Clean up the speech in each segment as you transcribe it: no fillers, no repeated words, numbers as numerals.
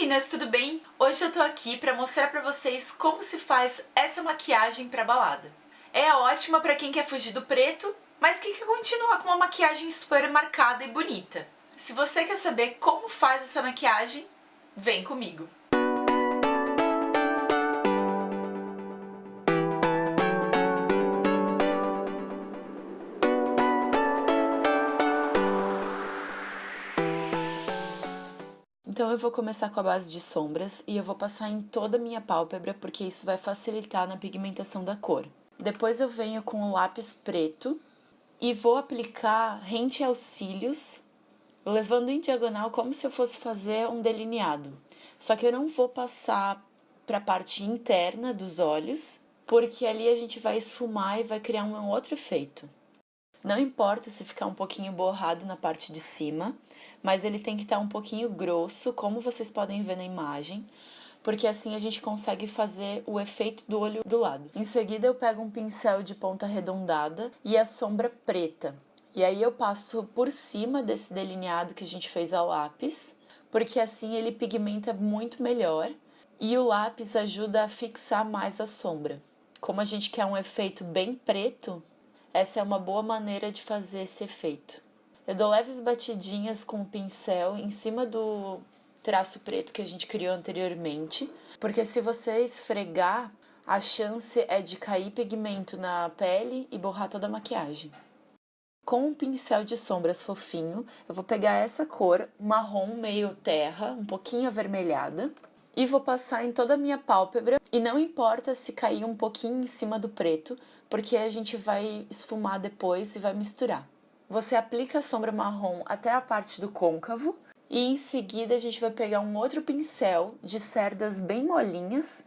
meninas, tudo bem? Hoje eu tô aqui pra mostrar pra vocês como se faz essa maquiagem pra balada. É ótima pra quem quer fugir do preto, mas que quer continuar com uma maquiagem super marcada e bonita. Se você quer saber como faz essa maquiagem, vem comigo! Então eu vou começar com a base de sombras e eu vou passar em toda a minha pálpebra porque isso vai facilitar na pigmentação da cor. Depois eu venho com o lápis preto e vou aplicar rente aos cílios, levando em diagonal como se eu fosse fazer um delineado. Só que eu não vou passar para a parte interna dos olhos, porque ali a gente vai esfumar e vai criar um outro efeito. Não importa se ficar um pouquinho borrado na parte de cima, mas ele tem que estar um pouquinho grosso, como vocês podem ver na imagem, porque assim a gente consegue fazer o efeito do olho do lado. Em seguida eu pego um pincel de ponta arredondada e a sombra preta. E aí eu passo por cima desse delineado que a gente fez a lápis, porque assim ele pigmenta muito melhor e o lápis ajuda a fixar mais a sombra. Como a gente quer um efeito bem preto, essa é uma boa maneira de fazer esse efeito. Eu dou leves batidinhas com o pincel em cima do traço preto que a gente criou anteriormente, porque se você esfregar, a chance é de cair pigmento na pele e borrar toda a maquiagem. Com um pincel de sombras fofinho, eu vou pegar essa cor marrom meio terra, um pouquinho avermelhada, e vou passar em toda a minha pálpebra, e não importa se cair um pouquinho em cima do preto, porque a gente vai esfumar depois e vai misturar. Você aplica a sombra marrom até a parte do côncavo, e em seguida a gente vai pegar um outro pincel de cerdas bem molinhas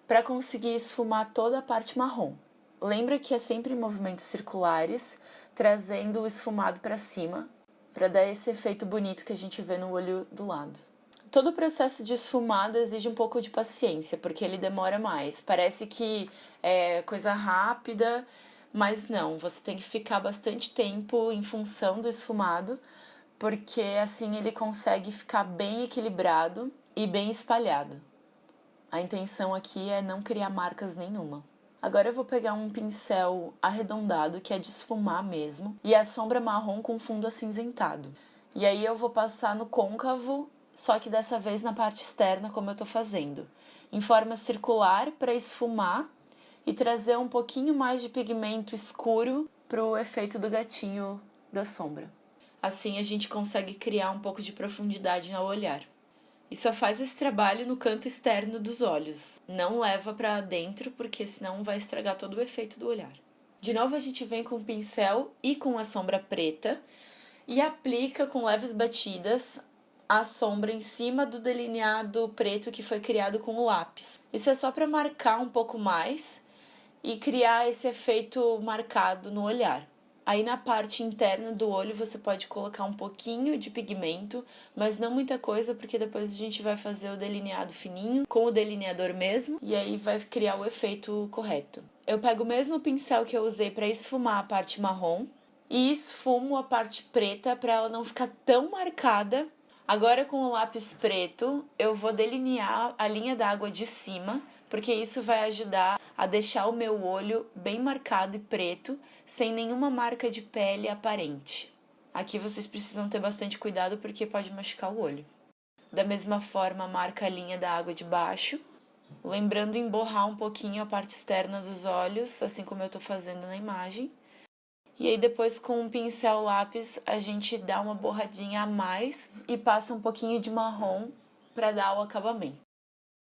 para conseguir esfumar toda a parte marrom. Lembra que é sempre em movimentos circulares, trazendo o esfumado para cima, para dar esse efeito bonito que a gente vê no olho do lado. Todo o processo de esfumado exige um pouco de paciência, porque ele demora mais. Parece que é coisa rápida, mas não. Você tem que ficar bastante tempo em função do esfumado, porque assim ele consegue ficar bem equilibrado e bem espalhado. A intenção aqui é não criar marcas nenhuma. Agora eu vou pegar um pincel arredondado, que é de esfumar mesmo, e a sombra marrom com fundo acinzentado. E aí eu vou passar no côncavo, só que dessa vez na parte externa, como eu tô fazendo, em forma circular para esfumar e trazer um pouquinho mais de pigmento escuro pro efeito do gatinho da sombra. Assim a gente consegue criar um pouco de profundidade ao olhar. E só faz esse trabalho no canto externo dos olhos. Não leva para dentro, porque senão vai estragar todo o efeito do olhar. De novo a gente vem com o pincel e com a sombra preta e aplica com leves batidas a sombra em cima do delineado preto que foi criado com o lápis. Isso é só para marcar um pouco mais e criar esse efeito marcado no olhar. Aí na parte interna do olho você pode colocar um pouquinho de pigmento, mas não muita coisa, porque depois a gente vai fazer o delineado fininho com o delineador mesmo, e aí vai criar o efeito correto. Eu pego o mesmo pincel que eu usei para esfumar a parte marrom e esfumo a parte preta para ela não ficar tão marcada. Agora com o lápis preto eu vou delinear a linha d'água de cima, porque isso vai ajudar a deixar o meu olho bem marcado e preto, sem nenhuma marca de pele aparente. Aqui vocês precisam ter bastante cuidado porque pode machucar o olho. Da mesma forma, marca a linha da água de baixo, lembrando em borrar um pouquinho a parte externa dos olhos, assim como eu estou fazendo na imagem. E aí depois com um pincel lápis a gente dá uma borradinha a mais e passa um pouquinho de marrom para dar o acabamento.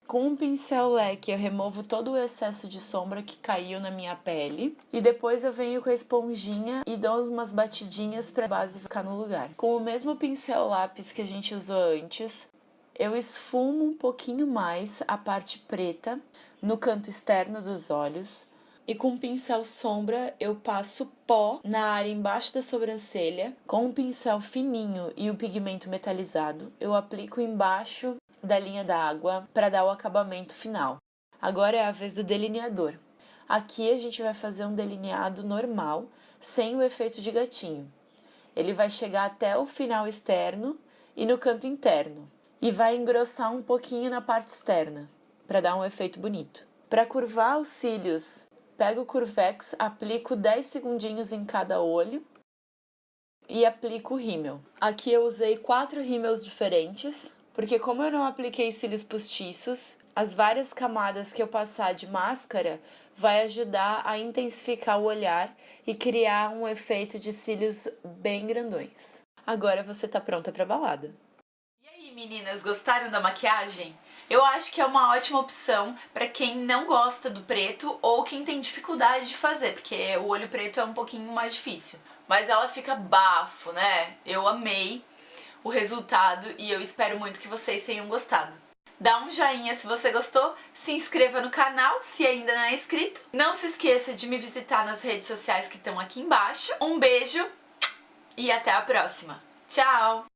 Com um pincel leque eu removo todo o excesso de sombra que caiu na minha pele e depois eu venho com a esponjinha e dou umas batidinhas para a base ficar no lugar. Com o mesmo pincel lápis que a gente usou antes, eu esfumo um pouquinho mais a parte preta no canto externo dos olhos e com um pincel sombra eu passo pó na área embaixo da sobrancelha. Com um pincel fininho e o pigmento metalizado, eu aplico embaixo da linha d'água para dar o acabamento final. Agora é a vez do delineador. Aqui a gente vai fazer um delineado normal, sem o efeito de gatinho. Ele vai chegar até o final externo e no canto interno. e vai engrossar um pouquinho na parte externa, para dar um efeito bonito. Para curvar os cílios, pego o Curvex, aplico 10 segundinhos em cada olho e aplico o rímel. Aqui eu usei 4 rímels diferentes, porque como eu não apliquei cílios postiços, as várias camadas que eu passar de máscara vai ajudar a intensificar o olhar e criar um efeito de cílios bem grandões. Agora você tá pronta pra balada. E aí, meninas, gostaram da maquiagem? Eu acho que é uma ótima opção para quem não gosta do preto ou quem tem dificuldade de fazer, porque o olho preto é um pouquinho mais difícil. Mas ela fica bafo, né? Eu amei o resultado e eu espero muito que vocês tenham gostado. Dá um joinha se você gostou, se inscreva no canal se ainda não é inscrito. Não se esqueça de me visitar nas redes sociais que estão aqui embaixo. Um beijo e até a próxima. Tchau!